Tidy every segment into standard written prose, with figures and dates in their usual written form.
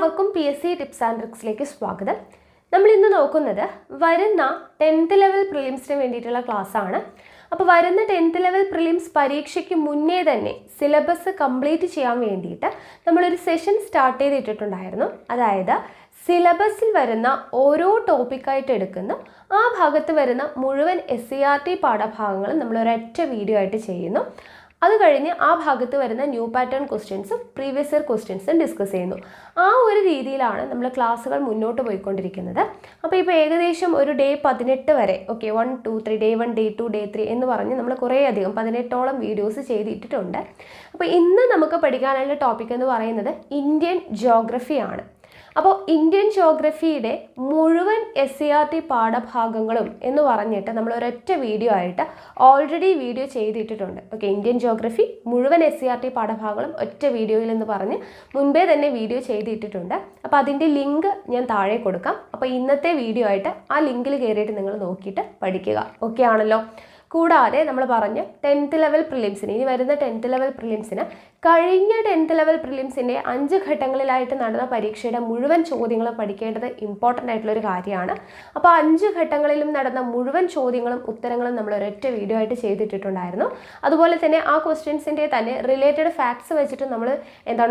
എല്ലാവർക്കും PSC tips and ട്രിക്സിലേക്ക് സ്വാഗതം. നമ്മൾ ഇന്ന് നോക്കുന്നത് വരുന്ന 10th ലെവൽ പ്രിലിംസിന് വേണ്ടിയിട്ടുള്ള ക്ലാസ് ആണ്. അപ്പോൾ വരുന്ന 10th ലെവൽ പ്രിലിംസ് പരീക്ഷയ്ക്ക് മുന്നേ തന്നെ സിലബസ് കംപ്ലീറ്റ് ചെയ്യാൻ വേണ്ടിയിട്ട് നമ്മളൊരു സെഷൻ സ്റ്റാർട്ട് ചെയ്തിട്ടുണ്ടായിരുന്നു. അതായത് സിലബസിൽ വരുന്ന ഓരോ ടോപ്പിക്കായിട്ട് എടുക്കുന്ന ആ ഭാഗത്ത് വരുന്ന മുഴുവൻ SCERT പാഠഭാഗങ്ങളും നമ്മൾ ഒരൊറ്റ വീഡിയോ ആയിട്ട് ചെയ്യുന്നു. അത് കഴിഞ്ഞ് ആ ഭാഗത്ത് വരുന്ന ന്യൂ പാറ്റേൺ ക്വസ്റ്റ്യൻസും പ്രീവിയസ് ഇയർ ക്വസ്റ്റ്യൻസും ഡിസ്കസ് ചെയ്യുന്നു. ആ ഒരു രീതിയിലാണ് നമ്മൾ ക്ലാസ്സുകൾ മുന്നോട്ട് പോയിക്കൊണ്ടിരിക്കുന്നത്. അപ്പോൾ ഇപ്പോൾ ഏകദേശം ഒരു ഡേ 18 വരെ 1, 2, 3 ഡേ 1, ഡേ 2, ഡേ 3 എന്ന് പറഞ്ഞ് നമ്മൾ കുറേയധികം 18ഓളം വീഡിയോസ് ചെയ്തിട്ടുണ്ട്. അപ്പോൾ ഇന്ന് നമുക്ക് പഠിക്കാനുള്ള ടോപ്പിക് എന്ന് പറയുന്നത് ഇന്ത്യൻ ജോഗ്രഫിയാണ്. അപ്പോൾ ഇന്ത്യൻ ജോഗ്രഫിയുടെ മുഴുവൻ SCERT പാഠഭാഗങ്ങളും എന്ന് പറഞ്ഞിട്ട് നമ്മൾ ഒരൊറ്റ വീഡിയോ ആയിട്ട് ഓൾറെഡി വീഡിയോ ചെയ്തിട്ടുണ്ട്. ഇന്ത്യൻ ജോഗ്രഫി മുഴുവൻ SCERT പാഠഭാഗങ്ങളും ഒറ്റ വീഡിയോയിൽ എന്ന് പറഞ്ഞ് മുൻപേ തന്നെ വീഡിയോ ചെയ്തിട്ടുണ്ട്. അപ്പോൾ അതിൻ്റെ ലിങ്ക് ഞാൻ താഴെ കൊടുക്കാം. അപ്പോൾ ഇന്നത്തെ വീഡിയോ ആയിട്ട് ആ ലിങ്കിൽ കയറിയിട്ട് നിങ്ങൾ നോക്കിയിട്ട് പഠിക്കുക. ഓക്കെ ആണല്ലോ? കൂടാതെ നമ്മൾ പറഞ്ഞു 10th ലെവൽ പ്രിലിംസിന്, ഇനി വരുന്ന 10th ലെവൽ പ്രിലിംസിന് കഴിഞ്ഞ 10th ലെവൽ പ്രിലിംസിൻ്റെ 5 ഘട്ടങ്ങളിലായിട്ട് നടന്ന പരീക്ഷയുടെ മുഴുവൻ ചോദ്യങ്ങളും പഠിക്കേണ്ടത് ഇമ്പോർട്ടൻ്റ് ആയിട്ടുള്ളൊരു കാര്യമാണ്. അപ്പോൾ 5 ഘട്ടങ്ങളിലും നടന്ന മുഴുവൻ ചോദ്യങ്ങളും ഉത്തരങ്ങളും നമ്മൾ ഒരൊറ്റ വീഡിയോ ആയിട്ട് ചെയ്തിട്ടുണ്ടായിരുന്നു. അതുപോലെ തന്നെ ആ ക്വസ്റ്റ്യൻസിൻ്റെ തന്നെ റിലേറ്റഡ് ഫാക്ട്സ് വെച്ചിട്ട് നമ്മൾ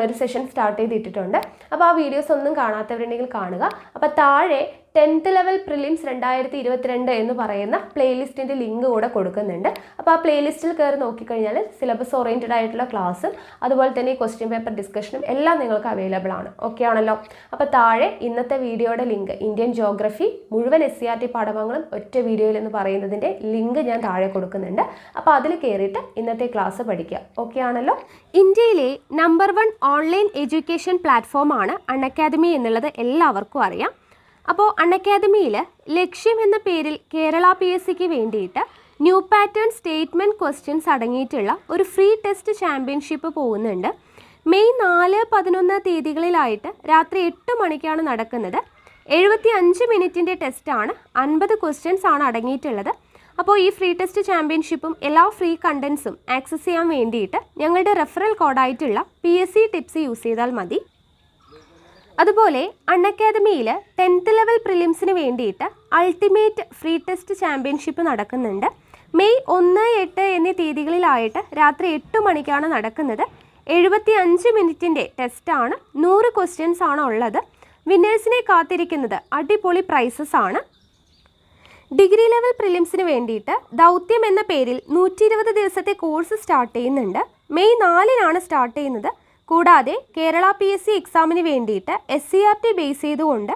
ഒരു സെഷൻ സ്റ്റാർട്ട് ചെയ്തിട്ടുണ്ട്. അപ്പോൾ ആ വീഡിയോസ് ഒന്നും കാണാത്തവരുണ്ടെങ്കിൽ കാണുക. അപ്പോൾ താഴെ 10th ലെവൽ പ്രിലിംസ് 2022 എന്ന് പറയുന്ന പ്ലേലിസ്റ്റിൻ്റെ ലിങ്ക് കൂടെ കൊടുക്കുന്നുണ്ട്. അപ്പോൾ ആ പ്ലേലിസ്റ്റിൽ കയറി നോക്കിക്കഴിഞ്ഞാൽ സിലബസ് ഓറിയൻറ്റഡ് ആയിട്ടുള്ള ക്ലാസ്സും അതുപോലെ തന്നെ ക്വസ്റ്റ്യൻ പേപ്പർ ഡിസ്കഷനും എല്ലാം നിങ്ങൾക്ക് അവൈലബിൾ ആണ്. ഓക്കെ ആണല്ലോ? അപ്പോൾ താഴെ ഇന്നത്തെ വീഡിയോയുടെ ലിങ്ക്, ഇന്ത്യൻ ജോഗ്രഫി മുഴുവൻ SCERT പാഠഭാഗങ്ങളും ഒറ്റ വീഡിയോയിൽ എന്ന് പറയുന്നതിൻ്റെ ലിങ്ക് ഞാൻ താഴെ കൊടുക്കുന്നുണ്ട്. അപ്പോൾ അതിൽ കയറിയിട്ട് ഇന്നത്തെ ക്ലാസ് പഠിക്കുക. ഓക്കെ ആണല്ലോ? ഇന്ത്യയിലെ നമ്പർ 1 ഓൺലൈൻ എഡ്യൂക്കേഷൻ പ്ലാറ്റ്ഫോമാണ് അൺഅക്കാദമി എന്നുള്ളത് എല്ലാവർക്കും അറിയാം. അപ്പോൾ അൺഅക്കാദമിയിൽ ലക്ഷ്യം എന്ന പേരിൽ കേരള PSCക്ക് വേണ്ടിയിട്ട് ന്യൂ പാറ്റേൺ സ്റ്റേറ്റ്മെൻറ്റ് ക്വസ്റ്റ്യൻസ് അടങ്ങിയിട്ടുള്ള ഒരു ഫ്രീ ടെസ്റ്റ് ചാമ്പ്യൻഷിപ്പ് പോകുന്നുണ്ട്. മെയ് 4, 11 തീയതികളിലായിട്ട് രാത്രി 8 മണിക്കാണ് നടക്കുന്നത്. 75 മിനിറ്റിൻ്റെ ടെസ്റ്റാണ്, 50 ക്വസ്റ്റ്യൻസ് ആണ് അടങ്ങിയിട്ടുള്ളത്. അപ്പോൾ ഈ ഫ്രീ ടെസ്റ്റ് ചാമ്പ്യൻഷിപ്പും എല്ലാ ഫ്രീ കണ്ടൻസും ആക്സസ് ചെയ്യാൻ വേണ്ടിയിട്ട് ഞങ്ങളുടെ റെഫറൽ കോഡായിട്ടുള്ള PSC ടിപ്സ് യൂസ് ചെയ്താൽ മതി. അതുപോലെ അൺഅക്കാദമിയിൽ 10th ലെവൽ പ്രിലിംസിന് വേണ്ടിയിട്ട് അൾട്ടിമേറ്റ് ഫ്രീ ടെസ്റ്റ് ചാമ്പ്യൻഷിപ്പ് നടക്കുന്നുണ്ട്. മെയ് 1, 8 എന്നീ തീയതികളിലായിട്ട് രാത്രി 8 മണിക്കാണ് നടക്കുന്നത്. 75 മിനിറ്റിൻ്റെ ടെസ്റ്റാണ്, 100 ക്വസ്റ്റ്യൻസ് ആണ് ഉള്ളത്. വിന്നേഴ്സിനെ കാത്തിരിക്കുന്നത് അടിപൊളി പ്രൈസസ് ആണ്. ഡിഗ്രി ലെവൽ പ്രിലിംസിന് വേണ്ടിയിട്ട് ദൗത്യം എന്ന പേരിൽ 120 ദിവസത്തെ കോഴ്സ് സ്റ്റാർട്ട് ചെയ്യുന്നുണ്ട്. മെയ് 4 സ്റ്റാർട്ട് ചെയ്യുന്നത്. കൂടാതെ കേരള PSC എക്സാമിന് വേണ്ടിയിട്ട് SCERT ബേസ് ചെയ്തുകൊണ്ട്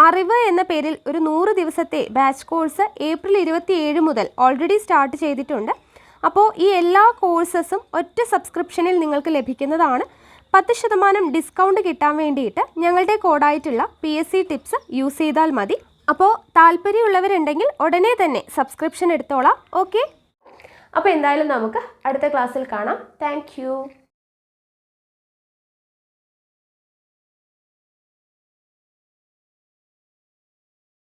അറിവ് എന്ന പേരിൽ ഒരു 100 ദിവസത്തെ ബാച്ച് കോഴ്സ് ഏപ്രിൽ 27 മുതൽ ഓൾറെഡി സ്റ്റാർട്ട് ചെയ്തിട്ടുണ്ട്. അപ്പോൾ ഈ എല്ലാ കോഴ്സസും ഒറ്റ സബ്സ്ക്രിപ്ഷനിൽ നിങ്ങൾക്ക് ലഭിക്കുന്നതാണ്. 10% ഡിസ്കൗണ്ട് കിട്ടാൻ വേണ്ടിയിട്ട് ഞങ്ങളുടെ കോഡായിട്ടുള്ള PSC ടിപ്സ് യൂസ് ചെയ്താൽ മതി. അപ്പോൾ താല്പര്യമുള്ളവരുണ്ടെങ്കിൽ ഉടനെ തന്നെ സബ്സ്ക്രിപ്ഷൻ എടുത്തോളാം. ഓക്കെ? അപ്പോൾ എന്തായാലും നമുക്ക് അടുത്ത ക്ലാസ്സിൽ കാണാം. താങ്ക്